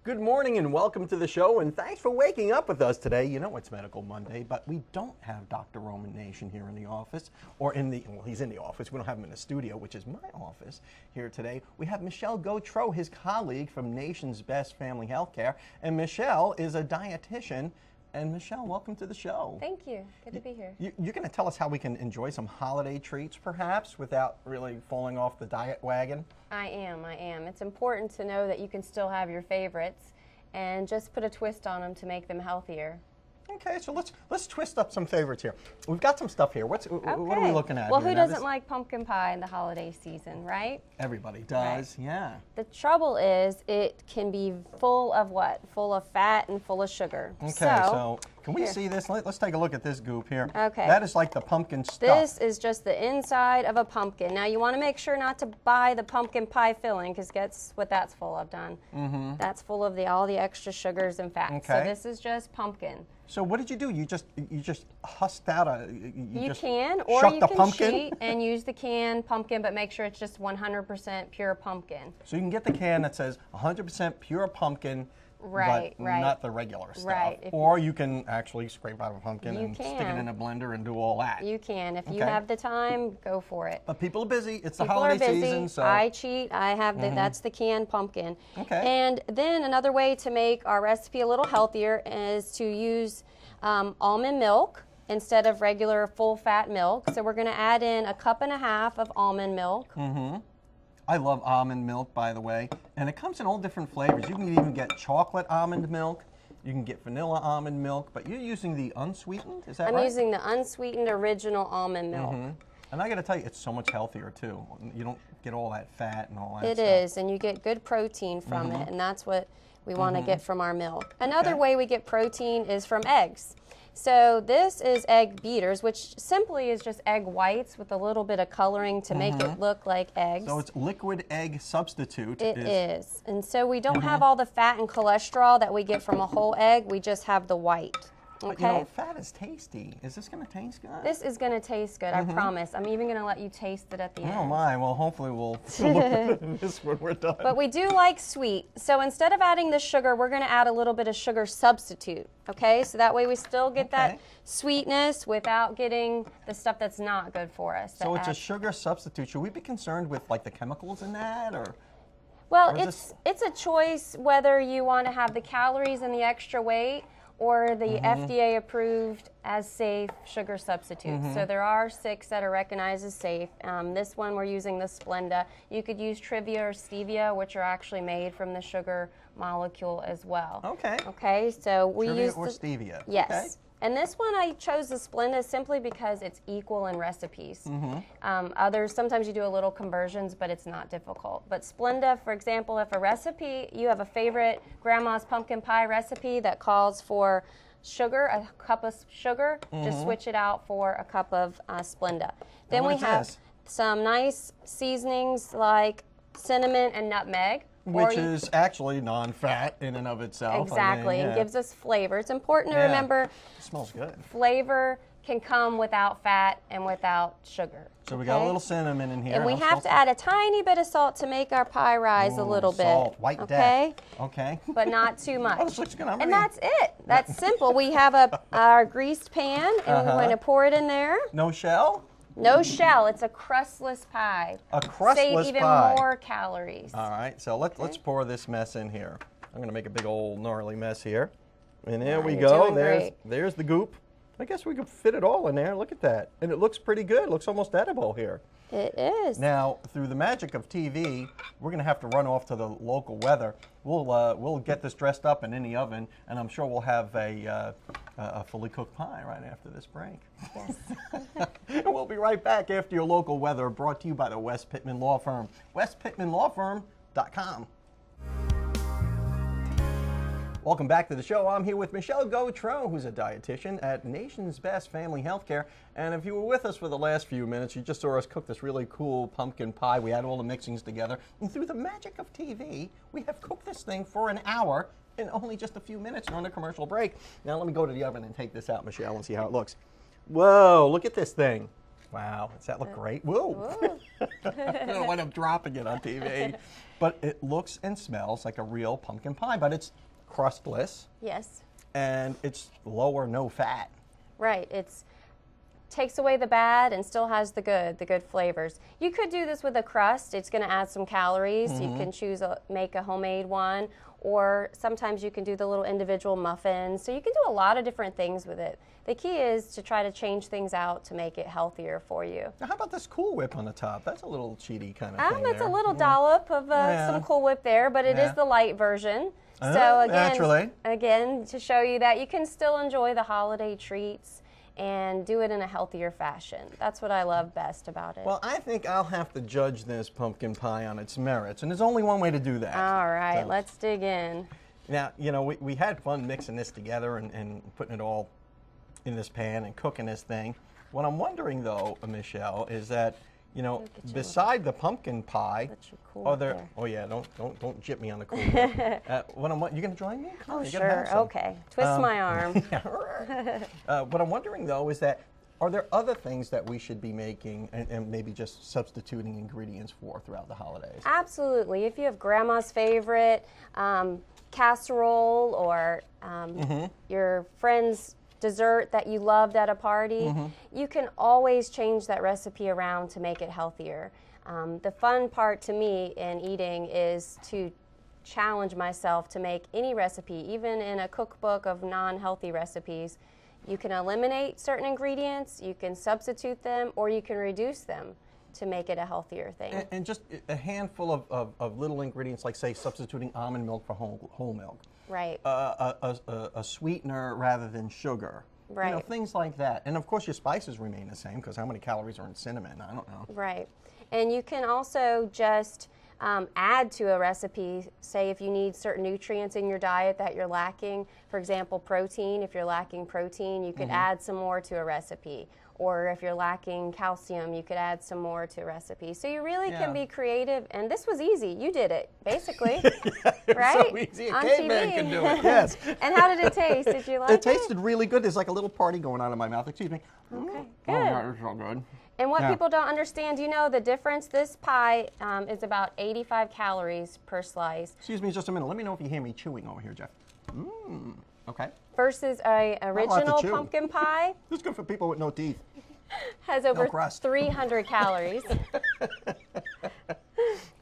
Good morning and welcome to the show, and thanks for waking up with us today. You know it's Medical Monday, but we don't have Dr. Roman Nation here in the office, or well, he's in the office. We don't have him in the studio, which is my office here today. We have Michelle Gautreaux, his colleague from Nation's Best Family Healthcare, and Michelle is a dietitian. And Michelle, welcome to the show. Thank you. Good to be here. You're going to tell us how we can enjoy some holiday treats, perhaps, without really falling off the diet wagon? I am. It's important to know that you can still have your favorites and just put a twist on them to make them healthier. Okay, so let's twist up some favorites here. We've got some stuff here. What are we looking at? Well, here? who doesn't like pumpkin pie in the holiday season, right? Everybody does, right. Yeah. The trouble is it can be full of what? Full of fat and full of sugar. Okay, so can we see this? Let's take a look at this goop here. Okay. That is like the pumpkin stuff. This is just the inside of a pumpkin. Now you want to make sure not to buy the pumpkin pie filling, because guess what that's full of, Don? Mm-hmm. That's full of all the extra sugars and fats. Okay. So this is just pumpkin. So what did you do? You just husked out You can, or you can cheat and use the canned pumpkin, but make sure it's just 100% pure pumpkin. So you can get the can that says 100% pure pumpkin, right, but right. not the regular stuff. Right. Or you can actually scrape out a pumpkin and can. stick it in a blender and do all that. You can. If you have the time, go for it. But people are busy. It's the People holiday are busy. season, so I cheat. I have that's the canned pumpkin. Okay. And then another way to make our recipe a little healthier is to use almond milk instead of regular full-fat milk. So we're going to add in 1.5 cups of almond milk. Mm-hmm. I love almond milk, by the way, and it comes in all different flavors. You can even get chocolate almond milk. You can get vanilla almond milk, but you're using the unsweetened, is that right? I'm using the unsweetened original almond milk. Mm-hmm. And I got to tell you, it's so much healthier, too. You don't get all that fat and all that It stuff. is, and you get good protein from it, and that's what we want to get from our milk. Another way we get protein is from eggs. So this is egg beaters, which simply is just egg whites with a little bit of coloring to make it look like eggs. So it's liquid egg substitute. It is. And so we don't have all the fat and cholesterol that we get from a whole egg. We just have the white. Okay. But you know, fat is tasty. Is this going to taste good? This is going to taste good, I promise. I'm even going to let you taste it at the end. Oh my, well hopefully we'll look at this when we're done. But we do like sweet. So instead of adding the sugar, we're going to add a little bit of sugar substitute. Okay, so that way we still get that sweetness without getting the stuff that's not good for us. So it's a sugar substitute. Should we be concerned with like the chemicals in that, or? Well, it's a choice whether you want to have the calories and the extra weight, or the FDA approved as safe sugar substitutes. So there are 6 that are recognized as safe. This one we're using the Splenda. You could use Trivia or Stevia, which are actually made from the sugar molecule as well. Okay. Okay, so we Trivia use or Stevia. Yes. Okay. And this one I chose the Splenda simply because it's equal in recipes. Others, sometimes you do a little conversions, but it's not difficult. But Splenda, for example, if a recipe, you have a favorite grandma's pumpkin pie recipe that calls for sugar, a cup of sugar, just switch it out for a cup of Splenda. Then we have some nice seasonings like cinnamon and nutmeg. Which is actually non-fat in and of itself. Exactly, and gives us flavor. It's important to remember it smells good. Flavor can come without fat and without sugar. So we got a little cinnamon in here. And we have to add a tiny bit of salt to make our pie rise a little bit. Salt, white death. Okay. But not too much. Oh, this looks good. And that's it. That's simple. We have our greased pan, and we're going to pour it in there. No shell? No shell. It's a crustless pie. A crustless Save even pie. more calories. All right, so let's pour this mess in here. I'm going to make a big old gnarly mess here. And there we go. There's the goop. I guess we could fit it all in there. Look at that. And it looks pretty good. It looks almost edible here. It is. Now, through the magic of TV, we're going to have to run off to the local weather. We'll get this dressed up and in the oven, and I'm sure we'll have a fully cooked pie right after this break. Yes. We'll be right back after your local weather, brought to you by the West Pittman Law Firm. westpittmanlawfirm.com. Welcome back to the show. I'm here with Michelle Gautreaux, who's a dietitian at Nation's Best Family Healthcare. And if you were with us for the last few minutes, you just saw us cook this really cool pumpkin pie. We had all the mixings together. And through the magic of TV, we have cooked this thing for an hour in only just a few minutes during a commercial break. Now let me go to the oven and take this out, Michelle, and see how it looks. Whoa, look at this thing. Wow, does that look great? Whoa! Ooh. I don't wind up dropping it on TV. But it looks and smells like a real pumpkin pie, but it's crustless Yes. and it's low or no fat. Right. It's takes away the bad and still has the good flavors. You could do this with a crust. It's going to add some calories. You can choose make a homemade one, or sometimes you can do the little individual muffins. So you can do a lot of different things with it. The key is to try to change things out to make it healthier for you. Now, how about this Cool Whip on the top? That's a little cheaty kind of thing. That's there. a little dollop of some Cool Whip there, but it is the light version. So again, to show you that you can still enjoy the holiday treats and do it in a healthier fashion. That's what I love best about it. Well, I think I'll have to judge this pumpkin pie on its merits, and there's only one way to do that. All right, So, let's dig in. now, you know, we had fun mixing this together and putting it all in this pan and cooking this thing. What I'm wondering, though, Michelle, is that, you know, beside the pumpkin pie, Let you cool are it there? there. Oh yeah, don't jip me on the cool. You gonna join me? Come on, Oh, you gotta have sure. some. Okay. Twist my arm. What I'm wondering, though, is that are there other things that we should be making and maybe just substituting ingredients for throughout the holidays? Absolutely. If you have grandma's favorite casserole or your friend's dessert that you loved at a party, you can always change that recipe around to make it healthier. The fun part to me in eating is to challenge myself to make any recipe, even in a cookbook of non-healthy recipes. You can eliminate certain ingredients, you can substitute them, or you can reduce them to make it a healthier thing. And just a handful of little ingredients, like, say, substituting almond milk for whole milk. Right. A sweetener rather than sugar. Right. You know, things like that. And of course your spices remain the same, because how many calories are in cinnamon? I don't know. Right. And you can also just add to a recipe, say if you need certain nutrients in your diet that you're lacking. For example, protein. If you're lacking protein, you could add some more to a recipe. Or if you're lacking calcium, you could add some more to a recipe. So you really can be creative. And this was easy. You did it, basically. Right? So easy. A On caveman TV. can do it, yes. And how did it taste? Did you like it? It tasted really good. There's like a little party going on in my mouth. Excuse me. Okay, Oh, good. yeah, it's so good. And what Yeah. people don't understand, you know the difference? This pie is about 85 calories per slice Excuse me just a minute. Let me know if you hear me chewing over here, Jeff. Okay. versus a lot to original chew. pumpkin pie This is good for people with no teeth. has over crust. 300 calories.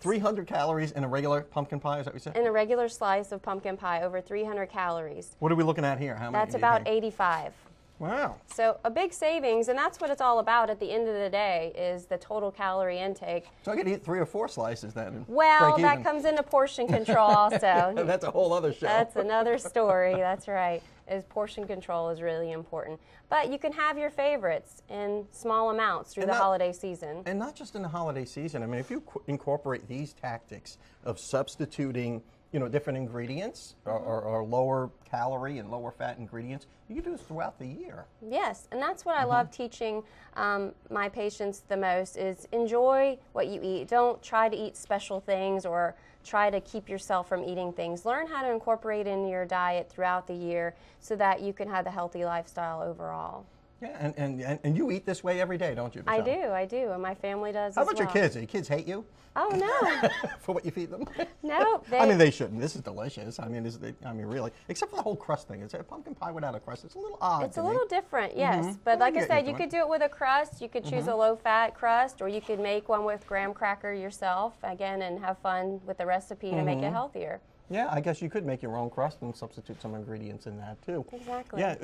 300 calories in a regular pumpkin pie, is that what you said? In a regular slice of pumpkin pie, over 300 calories. What are we looking at here? How many That's do you about think? 85. Wow. So a big savings, and that's what it's all about at the end of the day, is the total calorie intake. So I could eat 3 or 4 slices then. And Well, break that even. comes into portion control also. That's a whole other show. That's another story. That's right. Is portion control is really important. But you can have your favorites in small amounts through And the not- holiday season. And not just in the holiday season. I mean, if you incorporate these tactics of substituting, you know, different ingredients or lower calorie and lower fat ingredients, you can do this throughout the year. Yes, and that's what I love teaching my patients the most is enjoy what you eat. Don't try to eat special things or try to keep yourself from eating things. Learn how to incorporate in your diet throughout the year so that you can have the healthy lifestyle overall. Yeah, and you eat this way every day, don't you, Michelle? I do, and my family does How as about well. your kids? Do your kids hate you Oh, no. for what you feed them? No, I mean, they shouldn't. This is delicious. I mean, really. Except for the whole crust thing. It's a pumpkin pie without a crust. It's a little odd. It's to a me. little different, yes. But Well, like you I get said, used you to could it. do it with a crust. You could choose a low-fat crust, or you could make one with graham cracker yourself, again, and have fun with the recipe to make it healthier. Yeah, I guess you could make your own crust and substitute some ingredients in that too. Exactly. Yeah.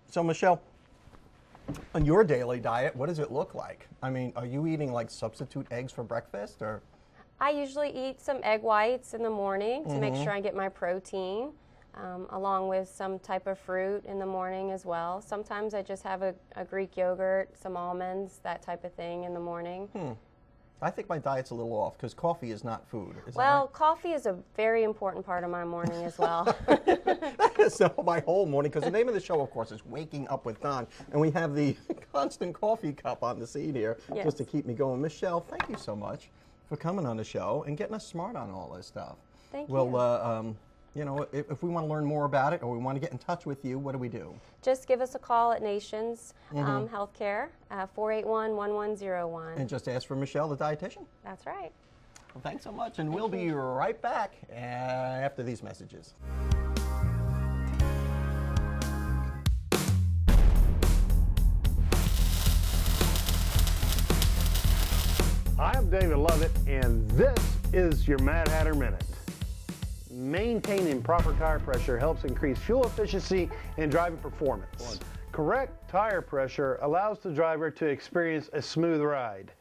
So Michelle, on your daily diet, what does it look like? I mean, are you eating like substitute eggs for breakfast, or? I usually eat some egg whites in the morning to make sure I get my protein, along with some type of fruit in the morning as well. Sometimes I just have a Greek yogurt, some almonds, that type of thing in the morning. I think my diet's a little off because coffee is not food. Is Well, coffee is a very important part of my morning as well. that right? So my whole morning, because the name of the show, of course, is Waking Up with Don, and we have the constant coffee cup on the seat here just to keep me going. Michelle, thank you so much for coming on the show and getting us smart on all this stuff. Thank you. Well, You know, if we want to learn more about it or we want to get in touch with you, what do we do? Just give us a call at Nations Healthcare, 481-1101. And just ask for Michelle, the dietitian. That's right. Well, thanks so much, and we'll be right back after these messages. I'm David Lovett, and this is your Mad Hatter Minute. Maintaining proper tire pressure helps increase fuel efficiency and driving performance. Correct tire pressure allows the driver to experience a smooth ride,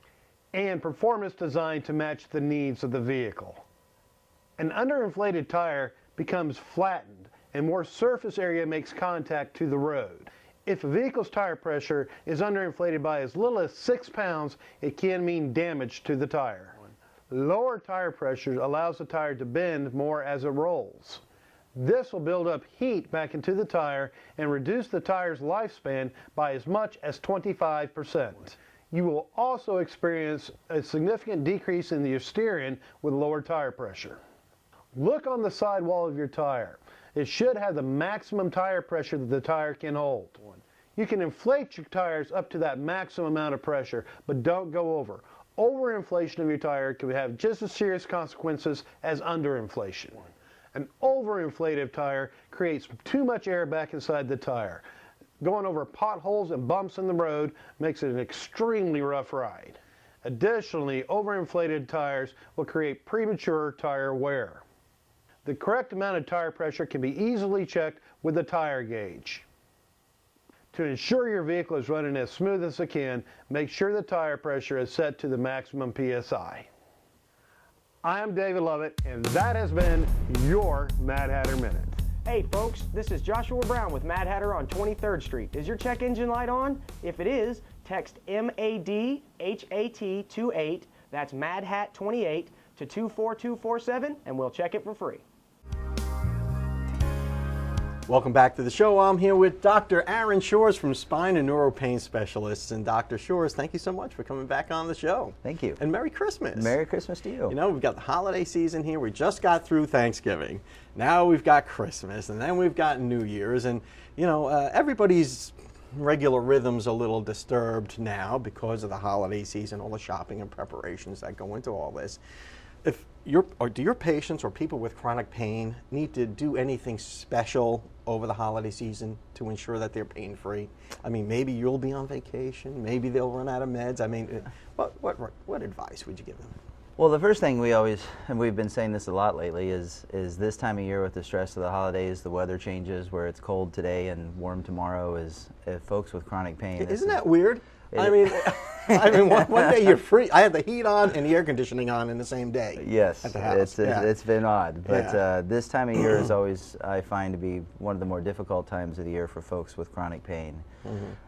and performance designed to match the needs of the vehicle. An underinflated tire becomes flattened, and more surface area makes contact to the road. If a vehicle's tire pressure is underinflated by as little as 6 pounds, it can mean damage to the tire. Lower tire pressure allows the tire to bend more as it rolls. This will build up heat back into the tire and reduce the tire's lifespan by as much as 25%. You will also experience a significant decrease in your steering with lower tire pressure. Look on the sidewall of your tire. It should have the maximum tire pressure that the tire can hold. You can inflate your tires up to that maximum amount of pressure, but don't go over. Overinflation of your tire can have just as serious consequences as underinflation. An overinflated tire creates too much air back inside the tire. Going over potholes and bumps in the road makes it an extremely rough ride. Additionally, overinflated tires will create premature tire wear. The correct amount of tire pressure can be easily checked with the tire gauge. To ensure your vehicle is running as smooth as it can, make sure the tire pressure is set to the maximum PSI. I'm David Lovett, and that has been your Mad Hatter Minute. Hey folks, this is Joshua Brown with Mad Hatter on 23rd Street. Is your check engine light on? If it is, text MADHAT28, that's MADHAT28, to 24247, and we'll check it for free. Welcome back to the show. I'm here with Dr. Aaron Shores from Spine and Neuro Pain Specialists. And Dr. Shores, thank you so much for coming back on the show. Thank you. And Merry Christmas. Merry Christmas to you. You know, we've got the holiday season here. We just got through Thanksgiving. Now we've got Christmas, and then we've got New Year's. And, you know, everybody's regular rhythm's a little disturbed now because of the holiday season, all the shopping and preparations that go into all this. Do your patients or people with chronic pain need to do anything special over the holiday season to ensure that they're pain-free? I mean, maybe you'll be on vacation, maybe they'll run out of meds. I mean, what advice would you give them? Well, the first thing we always, and we've been saying this a lot lately, is this time of year with the stress of the holidays, the weather changes where it's cold today and warm tomorrow, is folks with chronic pain. Isn't that weird? I mean, one day you're free. I had the heat on and the air conditioning on in the same day. Yes, at the house. It's been odd, but this time of year is always, I find, to be one of the more difficult times of the year for folks with chronic pain.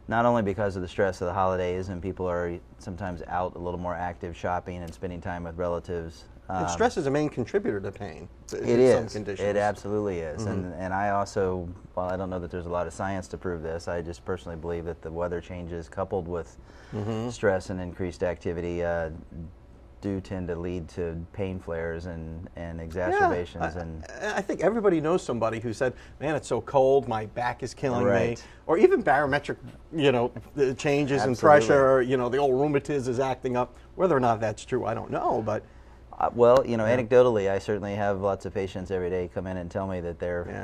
Not only because of the stress of the holidays and people are sometimes out a little more active shopping and spending time with relatives. And stress is a main contributor to pain. It is. It absolutely is. And I also, while I don't know that there's a lot of science to prove this, I just personally believe that the weather changes coupled with stress and increased activity do tend to lead to pain flares and exacerbations. I think everybody knows somebody who said, man, it's so cold, my back is killing me. Or even barometric, the changes in pressure, the old rheumatiz is acting up. Whether or not that's true, I don't know, but well, anecdotally, I certainly have lots of patients every day come in and tell me that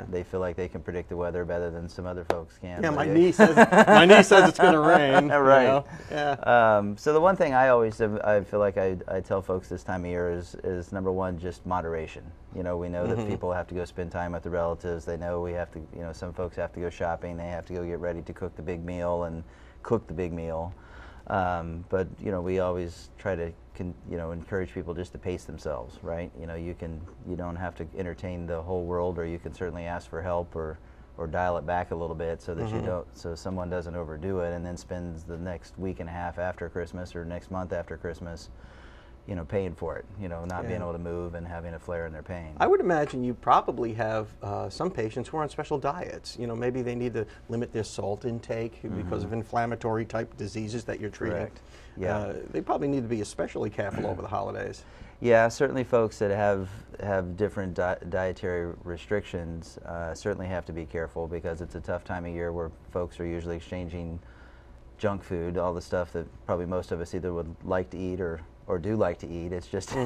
they feel like they can predict the weather better than some other folks can. Yeah, my niece says it's going to rain. Right. Yeah. So the one thing I feel like I tell folks this time of year is number one, just moderation. We know that people have to go spend time with their relatives. They know we have to. Some folks have to go shopping. They have to go get ready to cook the big meal and cook the big meal. But we always try to encourage people just to pace themselves, right? You don't have to entertain the whole world, or you can certainly ask for help or dial it back a little bit so that so someone doesn't overdo it and then spends the next week and a half after Christmas or next month after Christmas paying for it, not being able to move and having a flare in their pain. I would imagine you probably have some patients who are on special diets. Maybe they need to limit their salt intake because of inflammatory type diseases that you're treating. Correct. Yeah. They probably need to be especially careful over the holidays. Yeah, certainly folks that have different dietary restrictions certainly have to be careful, because it's a tough time of year where folks are usually exchanging junk food, all the stuff that probably most of us either would like to eat or do like to eat. It's just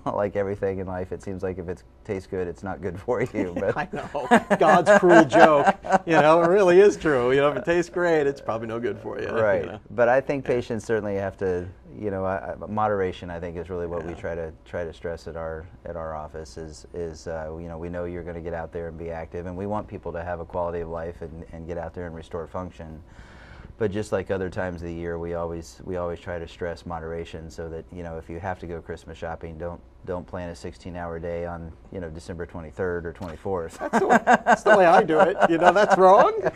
like everything in life, it seems like if it tastes good, it's not good for you. But I know. God's cruel joke. You know, it really is true. You know, if it tastes great, it's probably no good for you. Right. You know? But I think patients certainly have to, you know, moderation, I think, is really what we try to stress at our office is you know, we know you're going to get out there and be active, and we want people to have a quality of life and get out there and restore function. But just like other times of the year, we always try to stress moderation, so that, you know, if you have to go Christmas shopping, don't plan a 16-hour day on, you know, December 23rd or 24th. That's the way I do it. You know, that's wrong.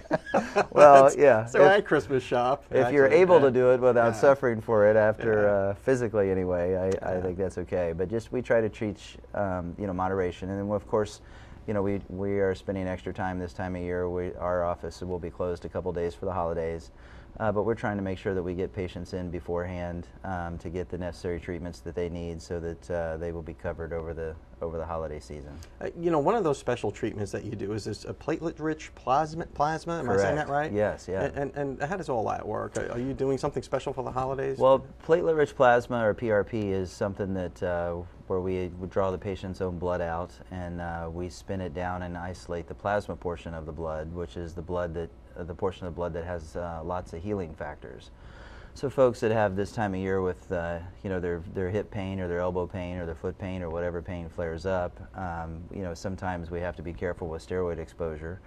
Well, yeah. So I Christmas shop. If you're able to do it without suffering for it after physically anyway, I think that's okay. But just we try to teach, you know, moderation, and then of course, you know, we are spending extra time this time of year. Our office will be closed a couple days for the holidays, but we're trying to make sure that we get patients in beforehand to get the necessary treatments that they need, so that they will be covered over the holiday season. You know, one of those special treatments that you do is this a platelet-rich plasma. Am I saying that right? Yes, yeah. And how does all that work? Are you doing something special for the holidays? Well, platelet-rich plasma, or PRP, is something that where we would draw the patient's own blood out, and we spin it down and isolate the plasma portion of the blood, which is the portion of the blood that has lots of healing factors. So folks that have this time of year with you know, their hip pain or their elbow pain or their foot pain or whatever pain flares up, you know, sometimes we have to be careful with steroid exposure.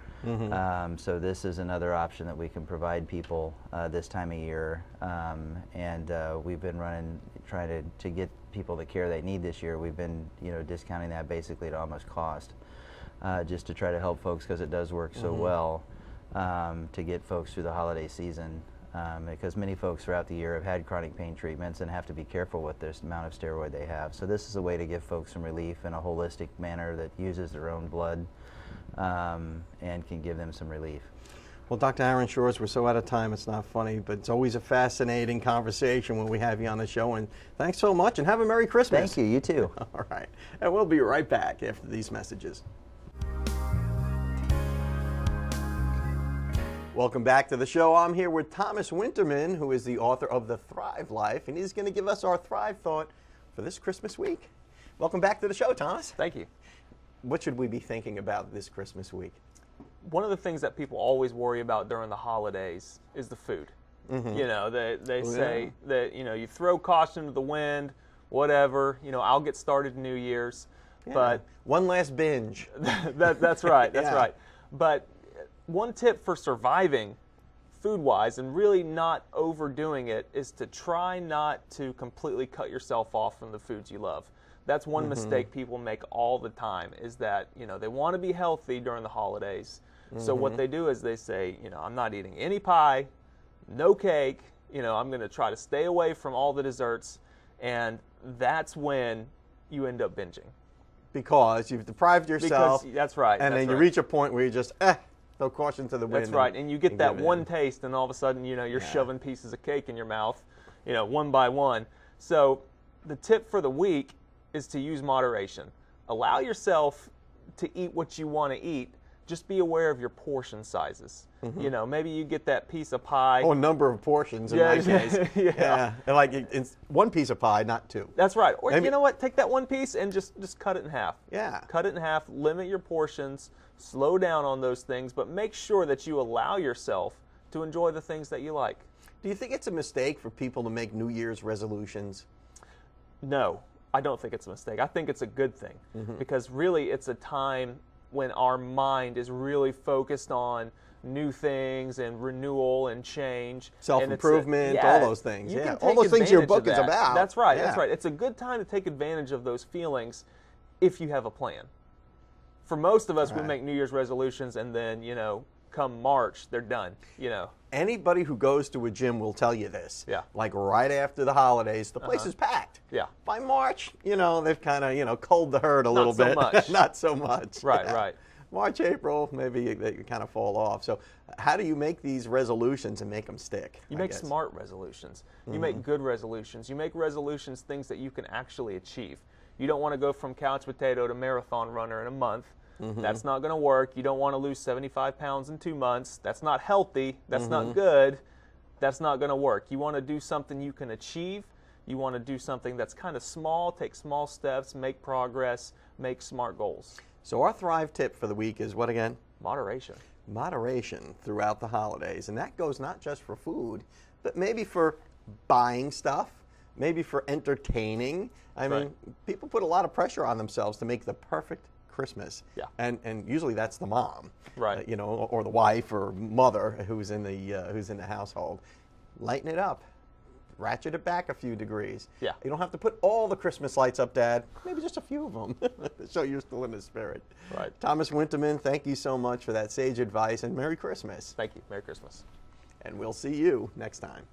So this is another option that we can provide people this time of year, and we've been trying to get people the care they need this year. We've been, you know, discounting that basically at almost cost, just to try to help folks, because it does work so well to get folks through the holiday season. Because many folks throughout the year have had chronic pain treatments and have to be careful with this amount of steroid they have. So this is a way to give folks some relief in a holistic manner that uses their own blood and can give them some relief. Well, Dr. Aaron Shores, we're so out of time, it's not funny, but it's always a fascinating conversation when we have you on the show. And thanks so much, and have a Merry Christmas. Thank you. You too. All right. And we'll be right back after these messages. Welcome back to the show. I'm here with Thomas Winterman, who is the author of The Thrive Life, and he's going to give us our Thrive thought for this Christmas week. Welcome back to the show, Thomas. Thank you. What should we be thinking about this Christmas week? One of the things that people always worry about during the holidays is the food. You know, they say that, you know, you throw caution to the wind, whatever, you know, I'll get started New Year's. Yeah. But one last binge. that's right. That's Yeah. right. But one tip for surviving food-wise and really not overdoing it is to try not to completely cut yourself off from the foods you love. That's one mistake people make all the time, is that, you know, they want to be healthy during the holidays. So what they do is they say, you know, I'm not eating any pie, no cake, you know, I'm going to try to stay away from all the desserts, and that's when you end up binging. Because you've deprived yourself. Because, that's right. And that's then you right. reach a point where you just, throw caution to the wind. That's right, and you get that give one in. taste, and all of a sudden, you know, you're shoving pieces of cake in your mouth, you know, one by one. So the tip for the week is to use moderation. Allow yourself to eat what you want to eat. Just be aware of your portion sizes. You know, maybe you get that piece of pie. Oh, a number of portions in my case. Yeah. And like it's one piece of pie, not two. That's right. Or Maybe- you know what? Take that one piece and just cut it in half. Yeah. Cut it in half. Limit your portions. Slow down on those things, but make sure that you allow yourself to enjoy the things that you like. Do you think it's a mistake for people to make New Year's resolutions? No, I don't think it's a mistake. I think it's a good thing, because really it's a time when our mind is really focused on new things and renewal and change. Self-improvement, And it's all those things. you Yeah, can all take those things your advantage book of is that. about. That's right, Yeah. that's right. It's a good time to take advantage of those feelings if you have a plan. For most of us, we Right. make New Year's resolutions and then, you know, come March, they're done, you know. Anybody who goes to a gym will tell you this. Yeah. Like right after the holidays, the place is packed. Yeah. By March, you know, they've kind of, you know, culled the herd a little so bit. much. Not so much. Right, Yeah. right. March, April, maybe they kind of fall off. So how do you make these resolutions and make them stick? You I make guess? smart resolutions. You make good resolutions. You make resolutions things that you can actually achieve. You don't want to go from couch potato to marathon runner in a month. That's not going to work. You don't want to lose 75 pounds in 2 months. That's not healthy. That's not good. That's not going to work. You want to do something you can achieve. You want to do something that's kind of small, take small steps, make progress, make smart goals. So our Thrive tip for the week is what again? Moderation. Moderation throughout the holidays. And that goes not just for food, but maybe for buying stuff, maybe for entertaining. I mean, people put a lot of pressure on themselves to make the perfect Christmas. Yeah. And usually that's the mom. Right. You know, or the wife or mother who's in the household. Lighten it up. Ratchet it back a few degrees. Yeah. You don't have to put all the Christmas lights up, Dad. Maybe just a few of them so you're still in the spirit. Right. Thomas Winterman, thank you so much for that sage advice, and Merry Christmas. Thank you. Merry Christmas. And we'll see you next time.